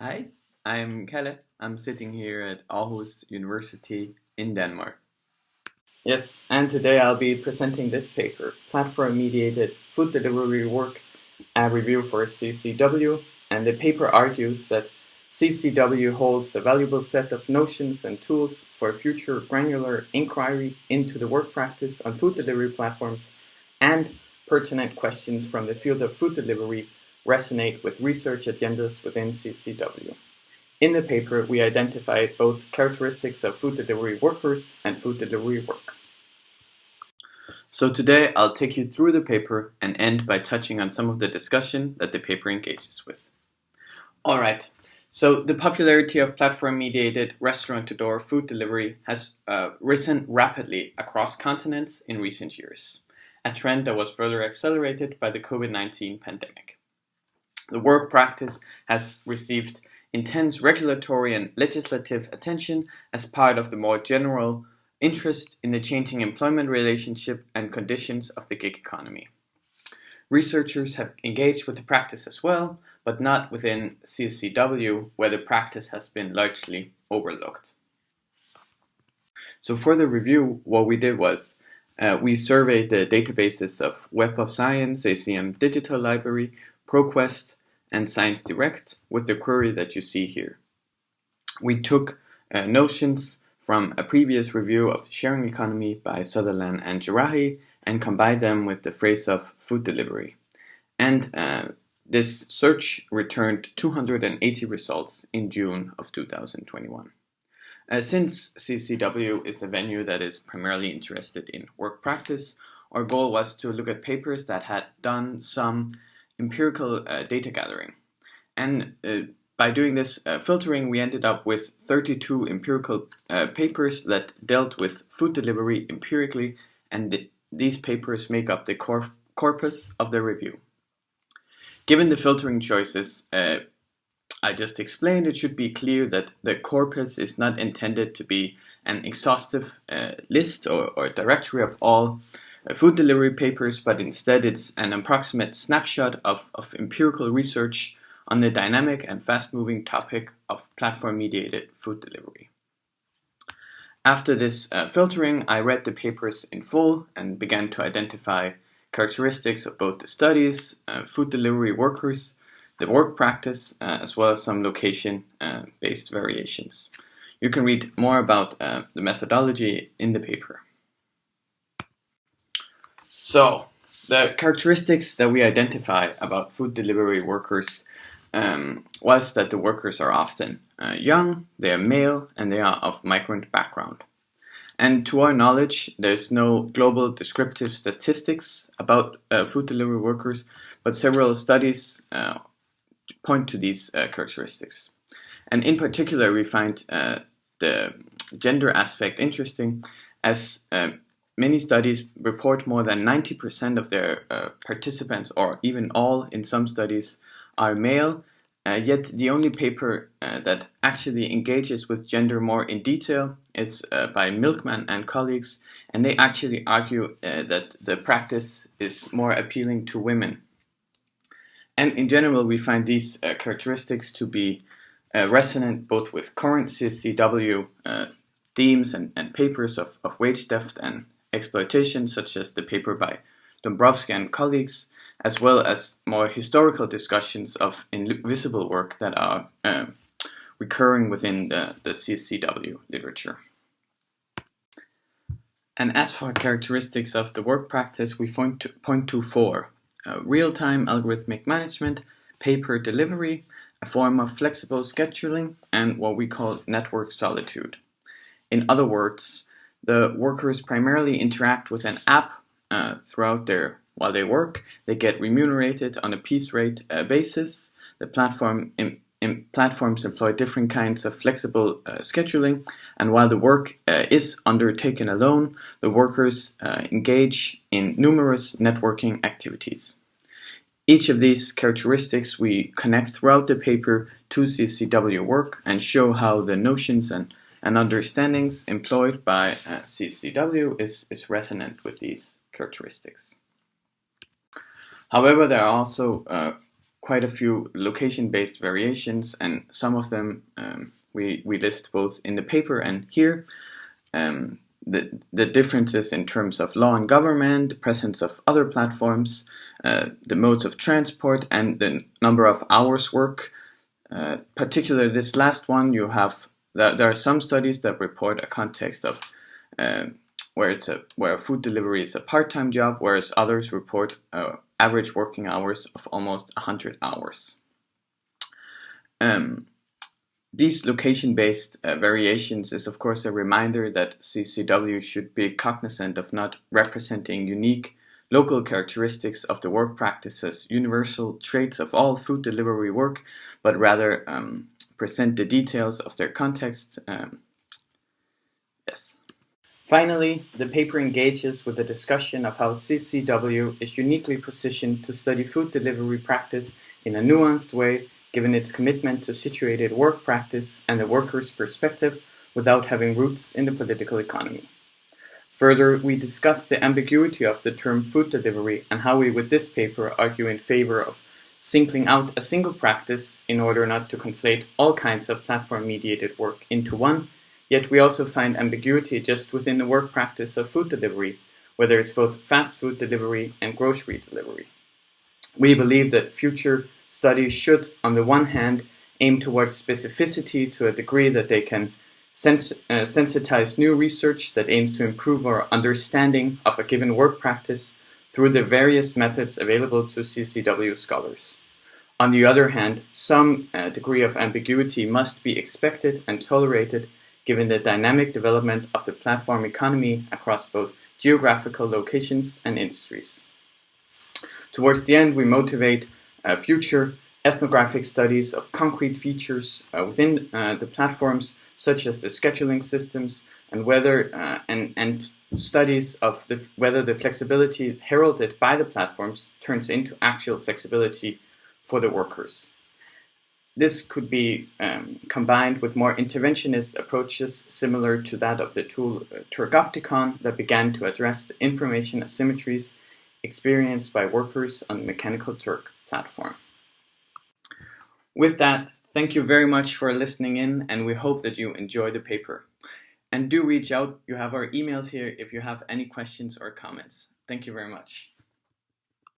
Hi, I'm Kalle. I'm sitting here at Aarhus University in Denmark. Yes, and today I'll be presenting this paper, Platform-mediated food delivery work, a review for CSCW, and the paper argues that CSCW holds a valuable set of notions and tools for future granular inquiry into the work practice on food delivery platforms, and pertinent questions from the field of food delivery resonate with research agendas within CSCW. In the paper, we identified both characteristics of food delivery workers and food delivery work. So today I'll take you through the paper and end by touching on some of the discussion that the paper engages with. Alright, so the popularity of platform-mediated restaurant-to-door food delivery has risen rapidly across continents in recent years, a trend that was further accelerated by the COVID-19 pandemic. The work practice has received intense regulatory and legislative attention as part of the more general interest in the changing employment relationship and conditions of the gig economy. Researchers have engaged with the practice as well, but not within CSCW, where the practice has been largely overlooked. So for the review, what we did was we surveyed the databases of Web of Science, ACM Digital Library, ProQuest, and Science Direct with the query that you see here. We took notions from a previous review of the sharing economy by Sutherland and Jarahi and combined them with the phrase of food delivery. And this search returned 280 results in June of 2021. Since CSCW is a venue that is primarily interested in work practice, our goal was to look at papers that had done some empirical data gathering. And by doing this filtering, we ended up with 32 empirical papers that dealt with food delivery empirically, and these papers make up the corpus of the review. Given the filtering choices I just explained, it should be clear that the corpus is not intended to be an exhaustive list or directory of all food delivery papers, but instead it's an approximate snapshot of empirical research on the dynamic and fast-moving topic of platform-mediated food delivery. After this filtering, I read the papers in full and began to identify characteristics of both the studies, food delivery workers, the work practice, as well as some location-based variations. You can read more about the methodology in the paper. So, the characteristics that we identify about food delivery workers was that the workers are often young, they are male, and they are of migrant background. And to our knowledge, there's no global descriptive statistics about food delivery workers, but several studies point to these characteristics. And in particular, we find the gender aspect interesting, as many studies report more than 90% of their participants, or even all in some studies, are male, yet the only paper that actually engages with gender more in detail is by Milkman and colleagues, and they actually argue that the practice is more appealing to women. And in general, we find these characteristics to be resonant both with current CSCW themes and papers of wage theft and exploitation, such as the paper by Dombrovskis and colleagues, as well as more historical discussions of invisible work that are recurring within the CSCW literature. And as for characteristics of the work practice, we point to four: real-time algorithmic management, paper delivery, a form of flexible scheduling, and what we call network solitude. In other words, the workers primarily interact with an app while they work. They get remunerated on a piece rate basis. The platforms employ different kinds of flexible scheduling, and while the work is undertaken alone, the workers engage in numerous networking activities. Each of these characteristics we connect throughout the paper to CSCW work and show how the notions and understandings employed by CSCW is resonant with these characteristics. However, there are also quite a few location-based variations, and some of them we list both in the paper and here. The differences in terms of law and government, the presence of other platforms, the modes of transport, and the number of hours work. Particularly this last one, there are some studies that report a context of where food delivery is a part-time job, whereas others report average working hours of almost 100 hours. These location-based variations is of course a reminder that CSCW should be cognizant of not representing unique local characteristics of the work practice as universal traits of all food delivery work, but rather present the details of their context. Yes. Finally, the paper engages with a discussion of how CSCW is uniquely positioned to study food delivery practice in a nuanced way, given its commitment to situated work practice and the worker's perspective without having roots in the political economy. Further, we discuss the ambiguity of the term food delivery and how we with this paper argue in favor of singling out a single practice in order not to conflate all kinds of platform-mediated work into one, yet we also find ambiguity just within the work practice of food delivery, whether it's both fast food delivery and grocery delivery. We believe that future studies should, on the one hand, aim towards specificity to a degree that they can sensitize new research that aims to improve our understanding of a given work practice through the various methods available to CSCW scholars. On the other hand, some degree of ambiguity must be expected and tolerated given the dynamic development of the platform economy across both geographical locations and industries. Towards the end, we motivate future ethnographic studies of concrete features within the platforms, such as the scheduling systems, and studies of whether the flexibility heralded by the platforms turns into actual flexibility for the workers. This could be combined with more interventionist approaches similar to that of the tool Turgopticon that began to address the information asymmetries experienced by workers on the Mechanical Turk platform. With that, thank you very much for listening in, and we hope that you enjoy the paper. And do reach out, you have our emails here if you have any questions or comments. Thank you very much.